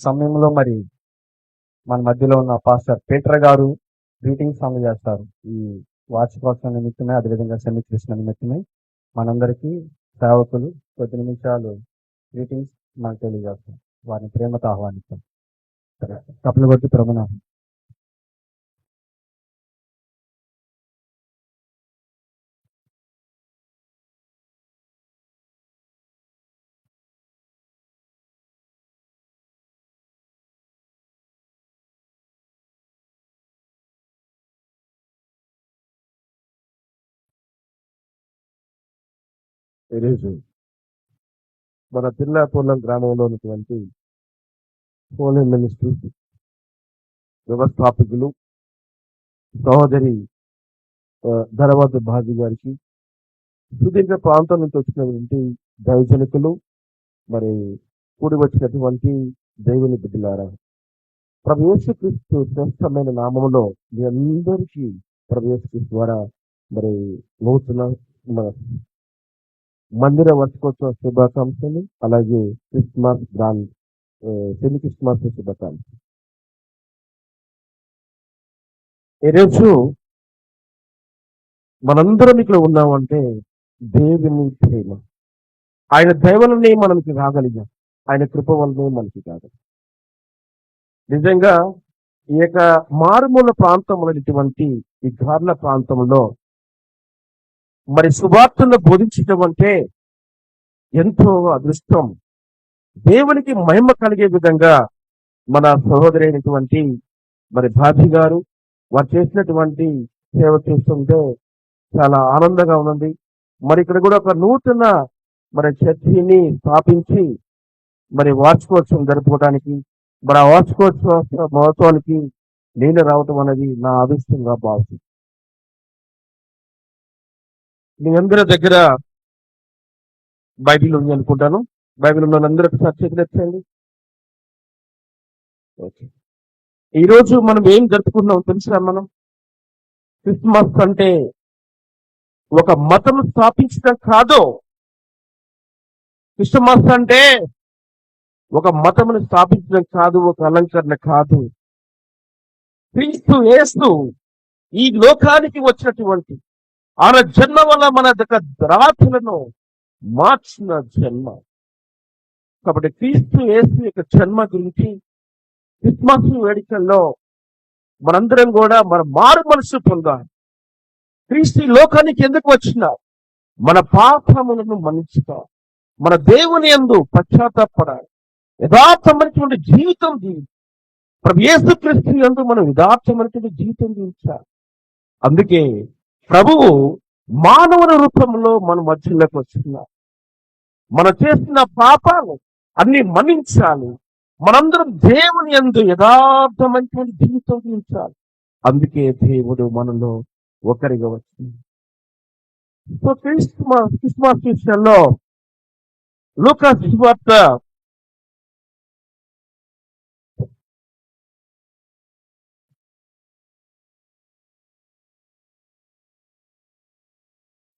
సమయంలో మరి మన మధ్యలో ఉన్న పాస్టర్ పీటర్ గారు గ్రీటింగ్స్ అందజేస్తారు. ఈ వార్షికోత్సవం నిమిత్తమే, అదేవిధంగా సెమిక్రిస్మ నిమిత్తమే మనందరికీ సేవకులు కొద్ది నిమిషాలు గ్రీటింగ్స్ మనకు తెలియజేస్తారు. వారిని ప్రేమతో ఆహ్వానిస్తాం. తప్పులు కొట్టి ప్రభునామం. ఈరోజు మన తిల్లాపూర్లం గ్రామంలో ఉన్నటువంటి హోలీ మినిస్ట్రీస్ వ్యవస్థాపకులు సహోదరి ధనవద్దు భాగి గారికి, సుదీర్ఘ ప్రాంతం నుంచి వచ్చినటువంటి దైవజనికులు, మరి కూడి వచ్చినటువంటి దేవుని బిడ్డలారా, ప్రభు యేసుక్రీస్తు శ్రేష్టమైన నామములో మీ అందరికీ ప్రభు యేసుక్రీస్తు ద్వారా మరి నూతన మన మందిర వార్షికోత్సవ శుభాకాంక్షలు, అలాగే క్రిస్మస్ సెమీ క్రిస్మస్ శుభాకాంక్షలు. ఈరోజు మనందరం ఇక్కడ ఉన్నామంటే దేవుని ప్రేమ, ఆయన దయ వలనే మనకి రాగలిగాం, ఆయన కృప వలనే మనకి కాగలిగాం. నిజంగా ఈ యొక్క మారుమూల ప్రాంతంలోటువంటి ఈ గార్ల ప్రాంతంలో మరి సువార్తను బోధించడం అంటే ఎంతో అదృష్టం. దేవునికి మహిమ కలిగే విధంగా మన సహోదరి అయినటువంటి మరి భాబీ గారు వారు చేసినటువంటి సేవ చేస్తుంటే చాలా ఆనందంగా ఉన్నది. మరి ఇక్కడ కూడా ఒక నూతన మరి చర్చిని స్థాపించి మరి వార్షికోత్సవం జరుపుకోవడానికి, మరి ఆ వార్షికోత్సవ మహోత్సవానికి నేను రావటం అనేది నా అదృష్టంగా భావిస్తుంది. మీ అందరి దగ్గర బైబిల్ ఉంది అనుకుంటాను. బైబిల్ ఉన్న అందరూ ఒకసారి చేతులెత్తండి. ఓకే, ఈరోజు మనం ఏం జరుపుకుంటున్నాం తెలుసా? మనం క్రిస్మస్ అంటే ఒక మతం స్థాపించడం కాదు. క్రిస్మస్ అంటే ఒక మతమును స్థాపించడం కాదు, ఒక అలంకరణ కాదు. క్రీస్తు యేసు ఈ లోకానికి వచ్చినటువంటి ఆయన జన్మ వల్ల మన రాత్రులను మార్చిన జన్మ. కాబట్టి క్రీస్తు యేసు యొక్క జన్మ గురించి క్రిస్మస్ వేడుకల్లో మనందరం కూడా మన మారు మనసు పొందాలి. క్రీస్తు లోకానికి ఎందుకు వచ్చినా మన పాపములను మన్నించుతా, మన దేవుని యందు పశ్చాత్తాపడాలి, యథార్థమైనటువంటి జీవితం జీవించాలి. ప్రభు యేసు క్రీస్తు యందు మనం యథార్థమైనటువంటి జీవితం జీవించాలి. అందుకే ప్రభువు మానవుల రూపంలో మన మధ్యలోకి వచ్చినారు. మనం చేసిన పాపాలు అన్ని మన్నించాలి. మనందరం దేవుని యందు యథార్థమైనటువంటి జీవితం జీవించాలి. అందుకే దేవుడు మనలో ఒకరిగా వచ్చింది. సో క్రిస్మస్ విషయంలో లూకాసు సువార్త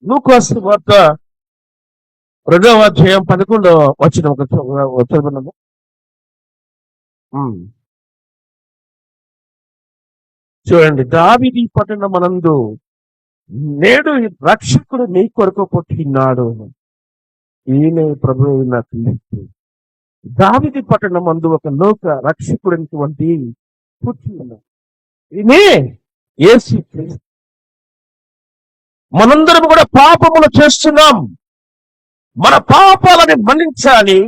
లూకాసు వార్త 2వ అధ్యాయం 11వ వచనం చదువుకున్నాము. చూడండి, దావీదు పట్టణమందు నేడు రక్షకుడు నీ కొరకు పుట్టినాడు, ఈయనే ప్రభువు అయిన క్రీస్తు. దావీదు పట్టణమందు ఒక లోక రక్షకుడైనటువంటి పుట్టి ఉన్నాడు, ఈయనే యేసు క్రీస్తు. మనందరం కూడా పాపములు చేస్తున్నాం. మన పాపాలని మన్నించాలి,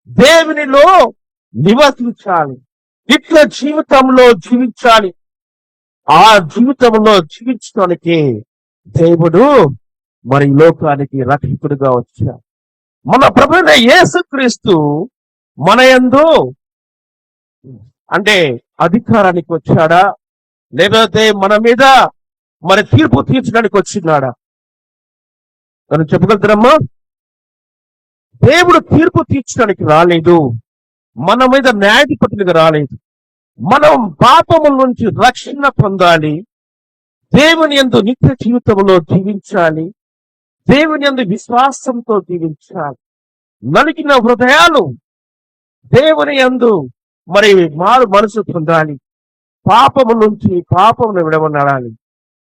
దేవునిలో నివసించాలి, ఇట్లా జీవితంలో జీవించాలి. ఆ జీవితంలో జీవించడానికి దేవుడు మరి లోకానికి రక్షకుడిగా వచ్చాడు. మన ప్రభువైన యేసుక్రీస్తు మన యందు అంటే అధికారానికి వచ్చాడా, లేకపోతే మన మీద మరి తీర్పు తీర్చడానికి వచ్చినాడా? మనం చెప్పగలుగుతారమ్మా? దేవుడు తీర్పు తీర్చడానికి రాలేదు, మన మీద న్యాయాధిపతులుగా రాలేదు. మనం పాపముల నుంచి రక్షణ పొందాలి, దేవుని యందు నిత్య జీవితంలో జీవించాలి, దేవుని యందు విశ్వాసంతో జీవించాలి. నలిగిన హృదయాలు దేవుని యందు మరి మారు మనసు పొందాలి, పాపము నుంచి పాపమును విడవనాడాలి.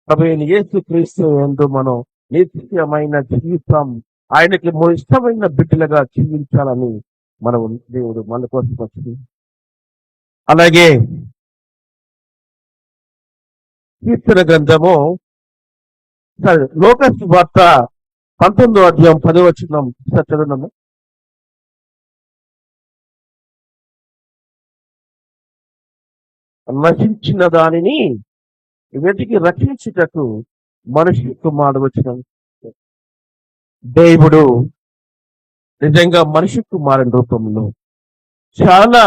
ప్రభువైన యేసుక్రీస్తు యందు మనం నిత్యమైన జీవితం, ఆయనకి ఇష్టమైన బిడ్డలుగా జీవించాలని మనం దేవుడు మన కోసం వచ్చింది. అలాగే కీర్తన గ్రంథము లోకాసు వార్త 19వ అధ్యాయం 10వ వచనం చదవనము. నశించిన దానిని వెతికి రక్షించుటకు మనిషి కుమారుడు వచ్చిన దేవుడు నిజంగా మనిషి కుమారుని రూపంలో చాలా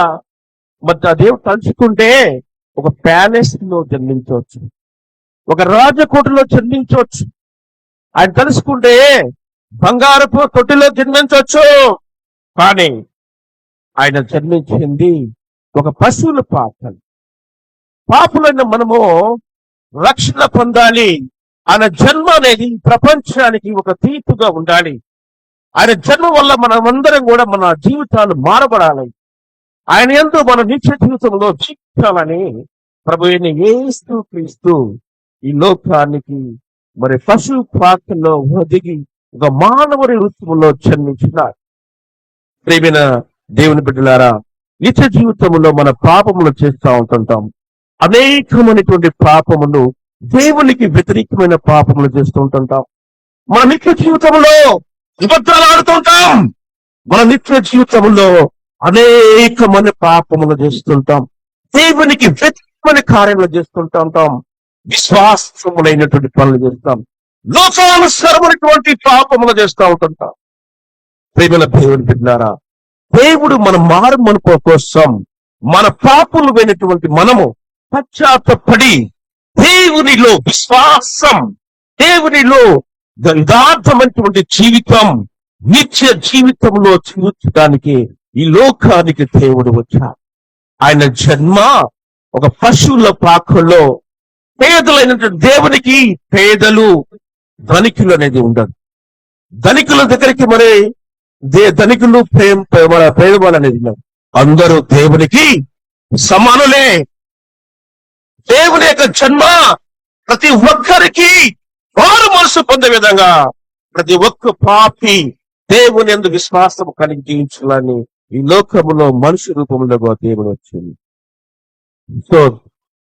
మరి దేవుడు తలుచుకుంటే ఒక ప్యాలెస్ లో జన్మించవచ్చు, ఒక రాజకోటలో జన్మించవచ్చు. ఆయన తెలుసుకుంటే బంగారపు తొట్టిలో జన్మించవచ్చు. కానీ ఆయన జన్మించింది ఒక పశువుల పాత్రలు. పాపులైన మనము రక్షణ పొందాలి. ఆయన జన్మ అనేది ప్రపంచానికి ఒక తీర్పుగా ఉండాలి. ఆయన జన్మ వల్ల మనమందరం కూడా మన జీవితాలు మారబడాలి. ఆయన యందు మన నిత్య జీవితంలో జీవించాలని ప్రభువైన యేసుక్రీస్తు ఈ లోకానికి మరి పశువు పాత్రలో ఒదిగి ఒక మానవుని రూపంలో జన్మించినారు. ప్రియమైన దేవుని బిడ్డలారా, నిత్య జీవితంలో మన పాపములు చేస్తూ ఉంటుంటాం. అనేకమైనటువంటి పాపములు, దేవునికి వ్యతిరేకమైన పాపములు చేస్తూ ఉంటుంటాం. మన నిత్య జీవితంలో అబద్ధాలు ఆడుతుంటాం. మన నిత్య జీవితంలో అనేకమైన పాపములు చేస్తుంటాం. దేవునికి వ్యతిరేకమైన కార్యములు చేస్తుంటా ఉంటాం. విశ్వాసములైనటువంటి పనులు చేస్తాం. లోకానుసరమైనటువంటి పాపములు చేస్తూ ఉంటుంటాం. ప్రేమల దేవుని బిడ్డలారా, దేవుడు మన మారు మనపు కోసం మన పాపులు అయినటువంటి మనము పశ్చాత్తపడి దేవునిలో విశ్వాసం, దేవునిలో యథార్థమైనటువంటి జీవితం, నిత్య జీవితంలో జీవించడానికి ఈ లోకానికి దేవుడు వచ్చాడు. ఆయన జన్మ ఒక పశువుల పాకల్లో. పేదలైనటువంటి దేవునికి పేదలు ధనికులు అనేది ఉండదు. ధనికుల దగ్గరికి మరి ధనికులు పేదవాళ్ళు అనేది ఉండదు. అందరూ దేవునికి సమానులే. దేవుని యొక్క జన్మ ప్రతి ఒక్కరికి వారు మనసు పొందే విధంగా ప్రతి ఒక్క పాపి దేవుని యందు విశ్వాసం కలిగి జీవించాలని ఈ లోకములో మనిషి రూపంలో దేవుడు వచ్చింది. సో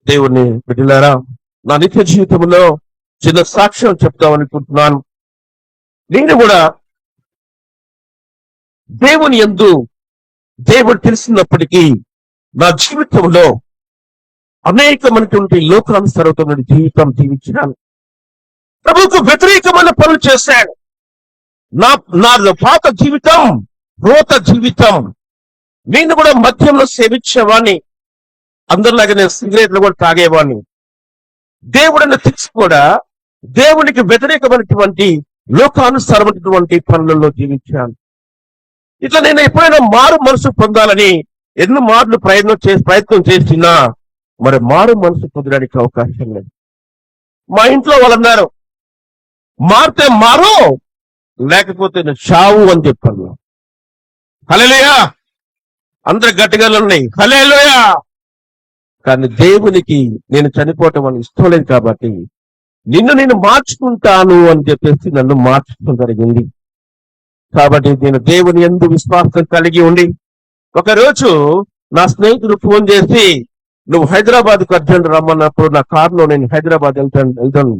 దేవుని బిడ్డలారా, నా నిత్య జీవితంలో చిన్న సాక్ష్యం చెప్తామనుకుంటున్నాను. నేను కూడా దేవుని యందు దేవుడు తెలిసినప్పటికీ నా జీవితంలో అనేకమైనటువంటి లోకానుసరమైన జీవితం జీవించినాను. ప్రభువుకు వ్యతిరేకమైన పనులు చేశాను. నా పాత జీవితం రోత జీవితం. నేను కూడా మద్యంలో సేవించేవాడిని. అందరిలాగా నేను సిగరెట్లు కూడా తాగేవాడిని. దేవుడిని తెలిసి కూడా దేవునికి వ్యతిరేకమైనటువంటి లోకానుసరమైనటువంటి పనులలో జీవించాను. ఇట్లా నేను ఎప్పుడైనా మారు మనసు పొందాలని ఎన్నో మార్లు ప్రయత్నం చేసినా మరి మారు మనసు పొందడానికి అవకాశం లేదు. మా ఇంట్లో వాళ్ళన్నారు, మారితే మారు, లేకపోతే చావు అని చెప్పాను. హల్లెలూయా, అందరు గట్టిగా ఉన్నాయి. హల్లెలూయా. కానీ దేవునికి నేను చనిపోవటం అని ఇష్టం లేదు కాబట్టి నేను మార్చుకుంటాను అని చెప్పేసి నన్ను మార్చుకోవడం జరిగింది. కాబట్టి నేను దేవుని యందు విశ్వాసం కలిగి ఉండి ఒకరోజు నా స్నేహితుడు ఫోన్ చేసి, నువ్వు హైదరాబాద్కు అర్జెంట్ రమ్మన్నప్పుడు నా కారులో నేను హైదరాబాద్ వెళ్తాను.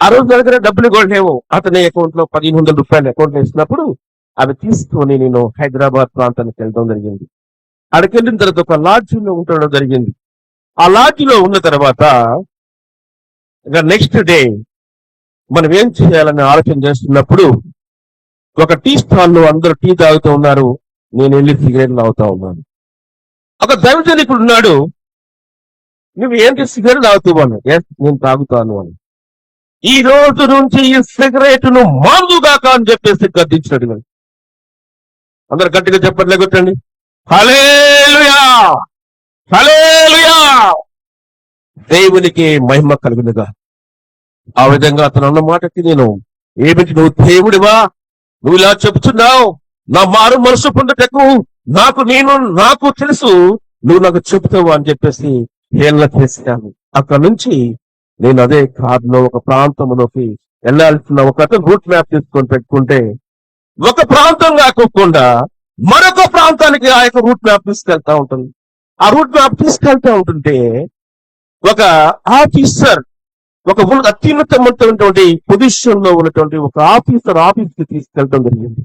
ఆ రోజు దగ్గర డబ్బులు కూడా లేవు. అతని అకౌంట్ లో 1500 రూపాయలు అకౌంట్ వేసినప్పుడు అవి తీసుకొని నేను హైదరాబాద్ ప్రాంతానికి వెళ్ళడం జరిగింది. అక్కడికి వెళ్ళిన తర్వాత ఒక లాడ్జిలో ఉండడం జరిగింది. ఆ లాడ్జిలో ఉన్న తర్వాత ఇక నెక్స్ట్ డే మనం ఏం చేయాలని ఆలోచన చేస్తున్నప్పుడు ఒక టీ స్టాల్లో అందరూ టీ తాగుతూ ఉన్నారు. నేను వెళ్ళి సిగరెట్లు తాగుతా ఉన్నాను. ఒక దైవజనికుడు ఉన్నాడు, నువ్వు ఏంటి సిగరెట్ తాగుతావు అన్న. నేను తాగుతాను అని. ఈ రోజు నుంచి ఈ సిగరెట్ ను మాందుగాక అని చెప్పేసి గద్దించినట్టు. అందరు గట్టిగా చెప్పట్లే కొట్టండి. హల్లెలూయా, హల్లెలూయా. దేవునికి మహిమ కలుగునుగా. ఆ విధంగా అతను అన్న మాటకి నేను, ఏమిటి నువ్వు దేవుడివా, నువ్వు ఇలా చెప్తున్నావు, నా మారు మనసు పొందుటకు నాకు తెలుసు, నువ్వు నాకు చెబుతావు అని చెప్పేసి హేళన చేశాను. అక్కడ నుంచి నేను అదే కారులో ఒక ప్రాంతంలోకి వెళ్ళాల్సిన ఒక రూట్ మ్యాప్ తీసుకొని పెట్టుకుంటే, ఒక ప్రాంతం కాకుండా మరొక ప్రాంతానికి ఆ యొక్క రూట్ మ్యాప్ తీసుకెళ్తా ఉంటుంది. ఆ రూట్ మ్యాప్ తీసుకెళ్తా ఉంటుంటే ఒక ఆఫీసర్, ఒక అత్యున్నతమైనటువంటి పొజిషన్ లో ఉన్నటువంటి ఒక ఆఫీసర్ ఆఫీస్ కి తీసుకెళ్ళడం జరిగింది.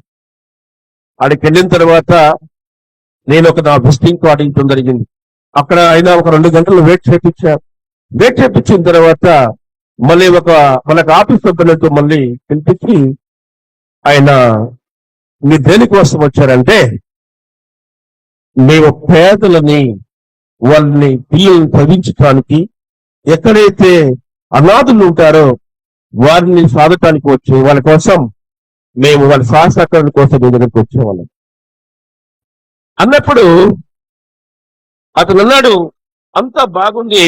అక్కడికి వెళ్ళిన తర్వాత నేను నా విజిటింగ్ కార్డు ఇవ్వడం జరిగింది. అక్కడ ఆయన ఒక 2 గంటలు వెయిట్ చేయించిన తర్వాత మళ్ళీ మనకు ఆఫీస్ సభ్యులతో మళ్ళీ పిలిపించి, ఆయన మీరు దేనికోసం వచ్చారంటే, మేము పేదలని, వాళ్ళని పిల్లల్ని చదివించడానికి, ఎక్కడైతే అనాథులు ఉంటారో వారిని సాధటానికి వచ్చి వాళ్ళ కోసం మేము వాళ్ళ సహసహకరణ కోసం మీ దగ్గరికి వచ్చేవాళ్ళం అన్నప్పుడు అతను అన్నాడు, అంతా బాగుంది,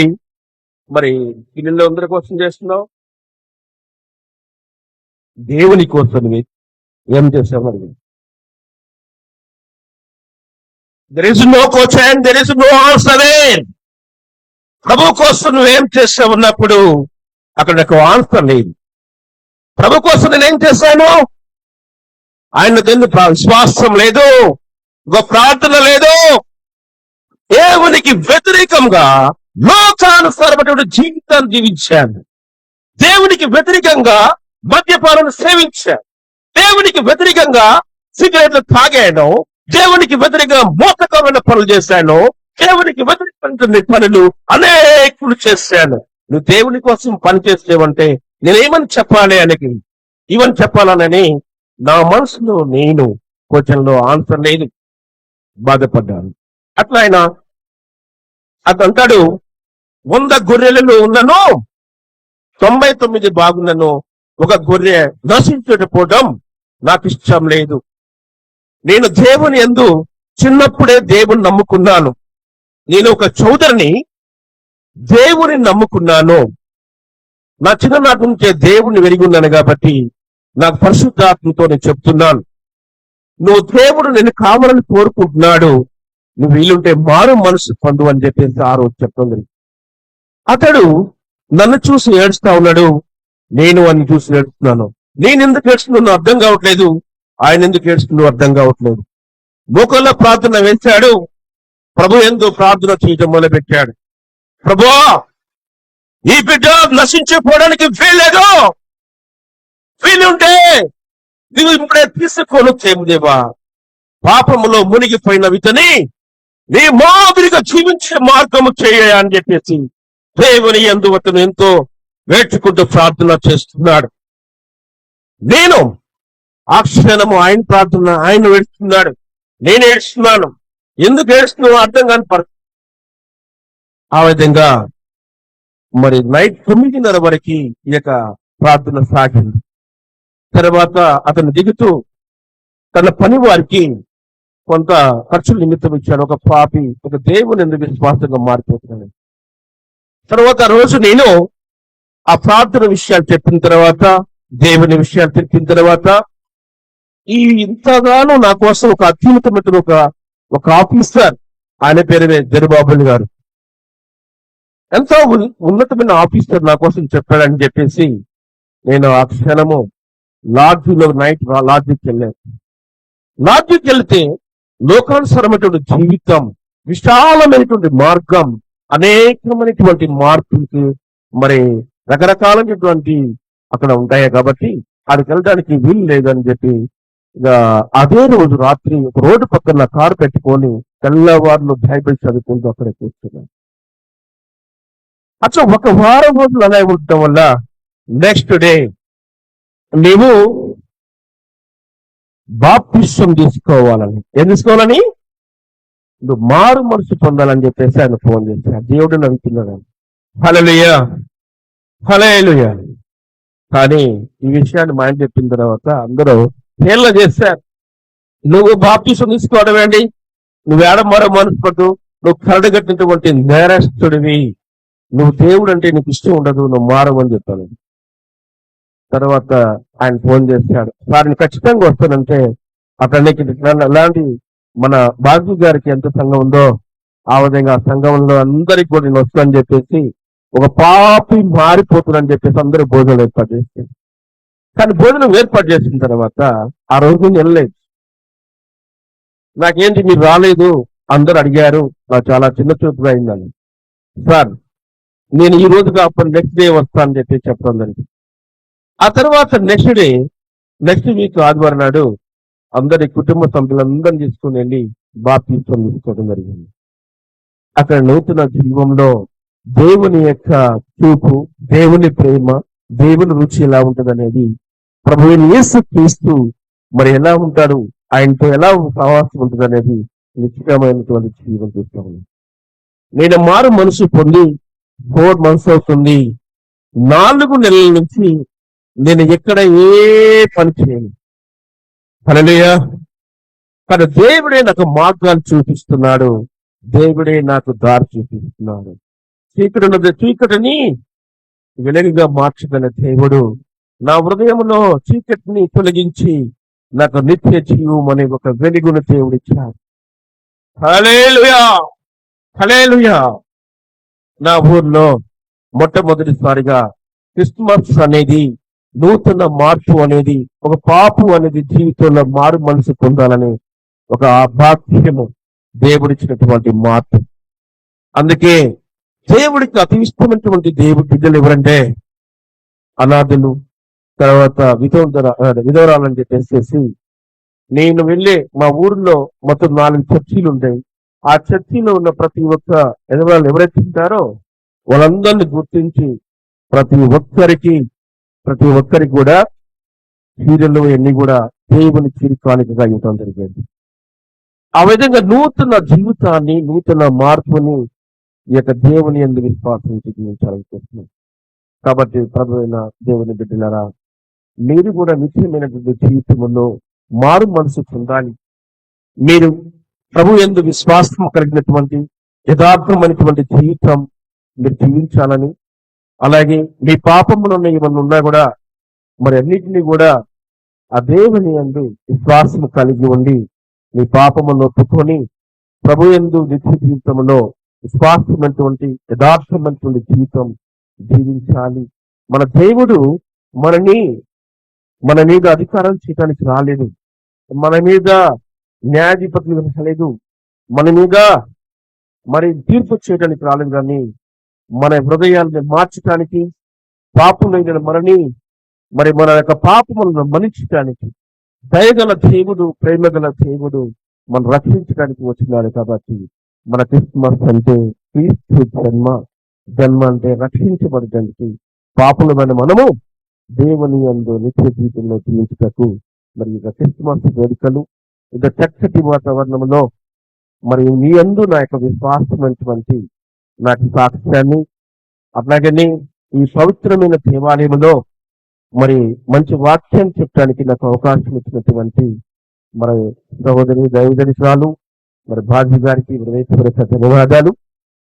మరి పిల్లలు అందరి కోసం చేస్తున్నావు, దేవుని కోసం ఏం చేసావు మరి? There is no question, there is no answer there. ప్రభు కోసం నువ్వేం చేసావు అన్నప్పుడు అక్కడ నాకు ఆన్సర్ లేదు. ప్రభు కోసం నేనేం చేశాను? ఆయన విశ్వాసం లేదు, ప్రార్థన లేదు, దేవునికి వ్యతిరేకంగా లోకానుసారమైన జీవితాన్ని జీవించాను. దేవునికి వ్యతిరేకంగా మద్యపానం సేవించాను. దేవునికి వ్యతిరేకంగా సిగరెట్లు తాగాను. దేవునికి వ్యతిరేకంగా మోసకరమైన పనులు చేశాను. దేవునికి వ్యతిరేకమైన పనులు అనేకులు చేశాను. నువ్వు దేవుని కోసం పని చేసేవంటే నేనేమని చెప్పాలి ఆయనకి, ఇవని చెప్పాలనని నా మనసులో నేను క్వశ్చన్లో ఆన్సర్ లేదు, బాధపడ్డాను. అట్లా ఆయన అతను 100 గొర్రెలలో ఉన్నను 99 బాగున్నను, ఒక గొర్రె నశించకపోవడం నాకు ఇష్టం లేదు. నేను దేవుని యందు చిన్నప్పుడే దేవుని నమ్ముకున్నాను. నేను ఒక చౌదరిని, దేవుని నమ్ముకున్నాను. నా చిన్ననాటి నుంచే దేవుని వెలిగి ఉన్నాను కాబట్టి నాకు పరిశుద్ధాత్మతో నేను చెప్తున్నాను, నువ్వు దేవుడు నేను కావాలని కోరుకుంటున్నాడు, నువ్వు వీలుంటే మారు మనసు పొందు అని చెప్పేసి ఆ రోజు చెప్తుంది. అతడు నన్ను చూసి ఏడుస్తా ఉన్నాడు, నేను అన్ని చూసి ఏడుస్తున్నాను. నేను ఎందుకు ఏడుస్తున్నాను అర్థం కావట్లేదు, ఆయన ఎందుకు ఏడుస్తున్నావు అర్థం కావట్లేదు. మోకాళ్ళ ప్రార్థన వేశాడు, ప్రభు యందు ప్రార్థన చేయడం మొదలుపెట్టాడు. ప్రభువా, ఈ బిడ్డ నశించిపోవడానికి వీల్లేదు, వీలుంటే నువ్వు ఇప్పుడే తీసుకొని దేవా, పాపములో మునిగిపోయిన వితని నీ మాదిరిగా జీవించే మార్గము చేయ అని చెప్పేసి దేవుని యందు అతను ఎంతో వేడుకుంటూ ప్రార్థన చేస్తున్నాడు. నేను ఆ క్షణము ఆయన ప్రార్థన, ఆయన ఏడుస్తున్నాడు, నేను ఏడుస్తున్నాను. ఎందుకు ఏడుస్తున్నావు అర్థం కాని పరిస్థితి. ఆ విధంగా మరి నైట్ 9:30 వరకు ఈ యొక్క ప్రార్థన సాగింది. తర్వాత అతను దిగుతూ తన పని వారికి కొంత ఖర్చుల నిమిత్తం ఇచ్చాడు. ఒక పాపి ఒక దేవుని ఎందుకు విశ్వాసంగా మారిపోతున్నాడు. తర్వాత రోజు నేను ఆ ప్రార్థన విషయాలు చెప్పిన తర్వాత, దేవుని విషయాలు చెప్పిన తర్వాత, ఈ ఇంతగానో నా కోసం ఒక అత్యున్నతమైన ఒక ఆఫీసర్, ఆయన పేరు జరుబాబుల్ గారు, ఎంతో ఉన్నతమైన ఆఫీసర్ నా కోసం చెప్పాడని చెప్పేసి నేను ఆ క్షణము లాడ్జిలో లాడ్జికి వెళ్ళాను. లాడ్జికి వెళ్తే లోకానుసారమైనటువంటి జీవితం, విశాలమైనటువంటి మార్గం, అనేకమైనటువంటి మార్పులకి మరి రకరకాలైనటువంటి అక్కడ ఉంటాయి కాబట్టి అక్కడికి వెళ్ళడానికి వీలు లేదని చెప్పి అదే రోజు రాత్రి ఒక రోడ్డు పక్కన కారు పెట్టుకొని తెల్లవారులు బైబిల్ చదువుకుంటూ అక్కడ కూర్చున్నాను. అట్లా ఒక వారం రోజులు అలా ఉండటం వల్ల నెక్స్ట్ డే నీవు బాప్తిసం తీసుకోవాలని, ఏం తీసుకోవాలని, నువ్వు మారు మనసు పొందాలని చెప్పేసి ఆయన ఫోన్ చేశాడు. దేవుడు నడుపుతున్నాడు. హల్లెలూయా, హల్లెలూయా. కానీ ఈ విషయాన్ని మా ఆయన చెప్పిన తర్వాత అందరూ హేళన చేశారు. నువ్వు బాప్తిసం తీసుకోవడం ఏంటి, నువ్వేడ మరో మనసు పడ్డు, నువ్వు కరడగట్టినటువంటి నేరస్తుడివి, నువ్వు దేవుడు అంటే నీకు ఇష్టం ఉండదు, నువ్వు మారవని చెప్పాను. తర్వాత ఆయన ఫోన్ చేశాడు, వారిని ఖచ్చితంగా వస్తానంటే అతనికి ఎలాంటి మన బాజీ గారికి ఎంత సంఘం ఉందో ఆ విధంగా ఆ సంఘంలో అందరికి కూడా నేను వస్తానని చెప్పేసి ఒక పాపి మారిపోతుందని చెప్పేసి అందరూ భోజనం ఏర్పాటు చేస్తారు. కానీ భోజనం ఏర్పాటు చేసిన తర్వాత ఆ రోజు నేను వెళ్ళలేదు. నాకేంటి మీరు రాలేదు అందరు అడిగారు, నాకు చాలా చిన్న చూపుగా అయిందని. సార్ నేను ఈ రోజు కాకపోతే నెక్స్ట్ డే వస్తానని చెప్పి చెప్పడం జరిగింది. ఆ తర్వాత నెక్స్ట్ వీక్ ఆదివారం నాడు అందరి కుటుంబ సభ్యులందరినీ తీసుకుని వెళ్ళి బాప్తిసం తీసుకోవడం జరిగింది. అక్కడ నూతన జీవంలో దేవుని యొక్క చూపు, దేవుని ప్రేమ, దేవుని రుచి ఎలా ఉంటుంది అనేది ప్రభువైన యేసు క్రీస్తు మరి ఎలా ఉంటాడు, ఆయనతో ఎలా సహవాసం ఉంటుంది అనేది నిశ్చితమైనటువంటి జీవం చూస్తాము. నేను మారు మనసు పొంది 4 months అవుతుంది. 4 నెలల నుంచి నేను ఎక్కడ ఏ పని చేయను. హల్లెలూయా. కానీ దేవుడే నాకు మార్గాలు చూపిస్తున్నాడు, దేవుడే నాకు దారి చూపిస్తున్నాడు. చీకటిని వెలుగుగా మార్చగల దేవుడు నా హృదయంలో చీకటిని తొలగించి నాకు నిత్య జీవం అనే ఒక వెలుగును దేవుడు ఇచ్చాడు. హల్లెలూయా, హల్లెలూయా. నా ఊర్లో మొట్టమొదటిసారిగా క్రిస్మస్ అనేది, నూతన మార్పు అనేది, ఒక పాపు అనేది జీవితంలో మారు మనసు పొందాలని ఒక భాగ్యము దేవుడిచ్చినటువంటి మార్పు. అందుకే దేవుడికి అతి ఇష్టమైనటువంటి దేవుడి బిడ్డలు ఎవరంటే అనాథులు, తర్వాత విధవరాలని చెప్పేసి నేను వెళ్ళే మా ఊరిలో మొత్తం 4 చర్చీలు ఉంటాయి. ఆ చర్చిలో ఉన్న ప్రతి ఒక్క ఎదవాళ్ళు ఎవరైతే ఉంటారో వాళ్ళందరినీ గుర్తించి ప్రతి ఒక్కరికి కూడా చీరలు అన్ని కూడా దేవుని చిరు కానుకగా ఇవ్వడం జరిగింది. ఆ విధంగా నూతన జీవితాన్ని, నూతన మార్పుని ఈ యొక్క దేవుని యందు విశ్వాసం జీవించాలనుకుంటున్నాం. కాబట్టి ప్రభు అయిన దేవుని బిడ్డలారా, మీరు కూడా నిత్యమైనటువంటి జీవితంలో మారు మనసు పొందాలి. మీరు ప్రభు యందు విశ్వాసం కలిగినటువంటి యథార్థమైనటువంటి జీవితం మీరు జీవించాలని, అలాగే మీ పాపములు ఏమన్నా ఉన్నా కూడా మరి అన్నిటినీ కూడా ఆ దేవుని యందు విశ్వాసం కలిగి ఉండి మీ పాపములను ఒప్పుకొని ప్రభు యందు నిత్య జీవితంలో విశ్వాసమైనటువంటి యథార్థమైనటువంటి జీవితం జీవించాలి. మన దేవుడు మన మీద అధికారం చేయడానికి రాలేదు, మన మీద న్యాయాధిపతులు రాలేదు, మన మీద మరి తీర్పు చేయడానికి రాలేదు, కానీ మన హృదయాన్ని మార్చడానికి, పాపులైన మనని మరి మన యొక్క పాపములను మన్నించడానికి దయగల దేవుడు, ప్రేమగల దేవుడు మనం రక్షించడానికి వచ్చినాడు. కాబట్టి మన క్రిస్మస్ అంటే క్రీస్తు జన్మ అంటే రక్షించబడటానికి, పాపులమైన మనము దేవుని యందు నిత్య జీవితంలో జీవించుటకు మరి ఇక క్రిస్మస్ వేడుకలు ఇక చక్కటి వాతావరణంలో మరి మీ యందు నా యొక్క విశ్వాసమైనటువంటి నాకు సాక్ష్యాన్ని, అట్లాగనే ఈ పవిత్రమైన దేవాలయంలో మరి మంచి వాక్యం చెప్పడానికి నాకు అవకాశం ఇచ్చినటువంటి మరి సహోదరి దైవజనికురాలు మరి బాజీ గారికి హృదయపూర్వక ధన్యవాదాలు.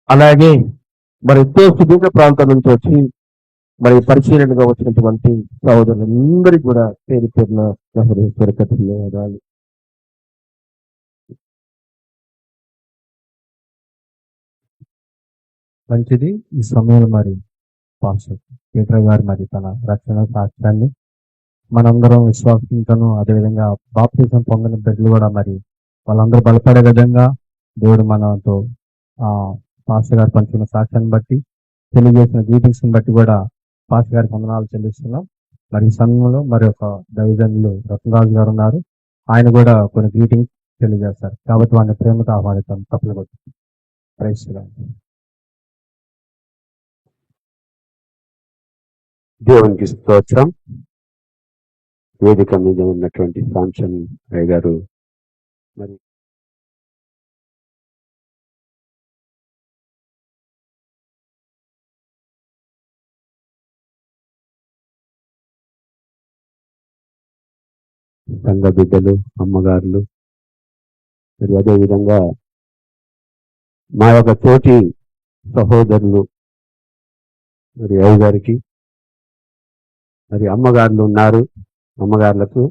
అలాగే మరి ఎంతో సుదీర్ఘ ప్రాంతం నుంచి వచ్చి మరి పరిశీలనగా వచ్చినటువంటి సహోదరులందరికీ కూడా పేరు పేరున హృదయపూర్వక ధన్యవాదాలు. మంచిది. ఈ సమయంలో మరి పాస్టర్ పీటర్ గారు మరి తన రక్షణ సాక్ష్యాన్ని మనందరం విశ్వాసంతోనూ, అదేవిధంగా బాప్తిజం పొందిన బిడ్డలు కూడా మరి వాళ్ళందరూ బలపడే విధంగా దేవుడు మనతో పాస్టర్ గారు పంచుకున్న సాక్ష్యాన్ని బట్టి, తెలియజేసిన గ్రీటింగ్స్ బట్టి కూడా పాస్టర్ గారికి వందనాలు చెల్లిస్తున్నాం. మరి ఈ సమయంలో మరి ఒక దైవజనులు రత్నరాజు గారు ఉన్నారు, ఆయన కూడా కొన్ని గ్రీటింగ్స్ తెలియజేస్తారు. కాబట్టి వాడిని ప్రేమతో ఆహ్వానిస్తాం. తప్పులు కొట్టి ప్రైజ్ లార్డ్. దేవునికి స్తోత్రం. వేదిక మీద ఉన్నటువంటి సాంసన్ రాయ్ గారు మరి సంఘ బిడ్డలు, అమ్మగారులు, మరి అదేవిధంగా మా యొక్క తోటి సహోదరులు మరి అయ్య గారికి, మరి అమ్మగారులు ఉన్నారు, అమ్మగారులకు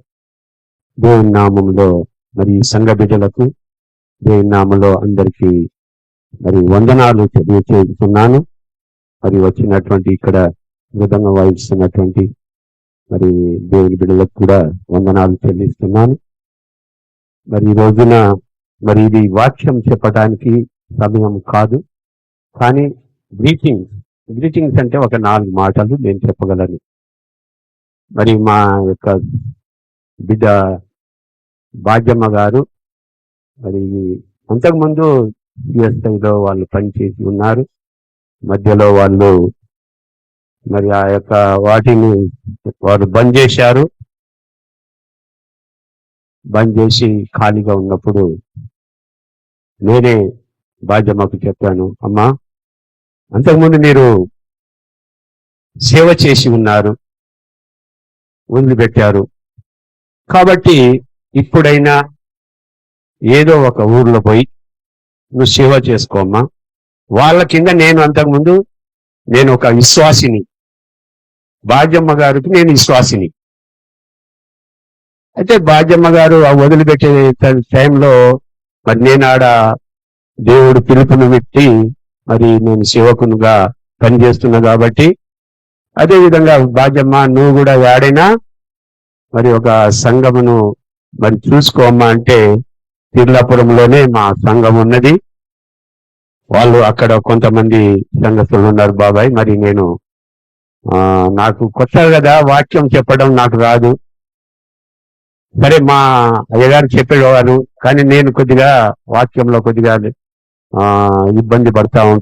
దేవుని నామంలో మరి సంఘ బిడ్డలకు దేవుని నామములో అందరికీ మరి వందనాలు తెలియజేస్తున్నాను. మరి వచ్చినటువంటి ఇక్కడ మృదంగం వాయిస్తున్నటువంటి మరి దేవుని బిడ్డలకు కూడా వందనాలు చెల్లిస్తున్నాను. మరి ఈ రోజున మరి ఇది వాక్యం చెప్పడానికి సమయం కాదు, కానీ గ్రీటింగ్స్ అంటే ఒక 4 మాటలు నేను చెప్పగలను. మరి మా యొక్క బిడ్డ భాగ్యమ్మ గారు మరి అంతకుముందు సిఎస్ఐలో వాళ్ళు పనిచేసి ఉన్నారు. మధ్యలో వాళ్ళు మరి ఆ యొక్క వాటిని వారు బంద్ చేశారు. బంద్ చేసి ఖాళీగా ఉన్నప్పుడు నేనే భాగ్యమ్మకు చెప్పాను, అమ్మా అంతకుముందు మీరు సేవ చేసి ఉన్నారు, వదిలిపెట్టారు, కాబట్టి ఇప్పుడైనా ఏదో ఒక ఊర్లో పోయి నువ్వు సేవ చేసుకోమ్మా. వాళ్ళ కింద నేను అంతకుముందు నేను ఒక విశ్వాసిని, భాగ్యమ్మ గారికి నేను విశ్వాసిని. అయితే భాగ్యమ్మ గారు ఆ వదిలిపెట్టే టైంలో మరి నేను ఆడ దేవుడు పిలుపును పెట్టి మరి నేను సేవకునిగా పనిచేస్తున్నా కాబట్టి, అదేవిధంగా భాగ్యమ్మ నువ్వు కూడా వాడైనా మరి ఒక సంఘమును మరి చూసుకోమ్మా అంటే తిర్లాపురంలోనే మా సంఘం ఉన్నది. వాళ్ళు అక్కడ కొంతమంది సంఘస్థులు ఉన్నారు బాబాయ్. మరి నేను నాకు కొత్త కదా, వాక్యం చెప్పడం నాకు రాదు. సరే మా అయ్యగారు చెప్పేవారు, కానీ నేను కొద్దిగా వాక్యంలో కొద్దిగా ఇబ్బంది పడతా ఉంటా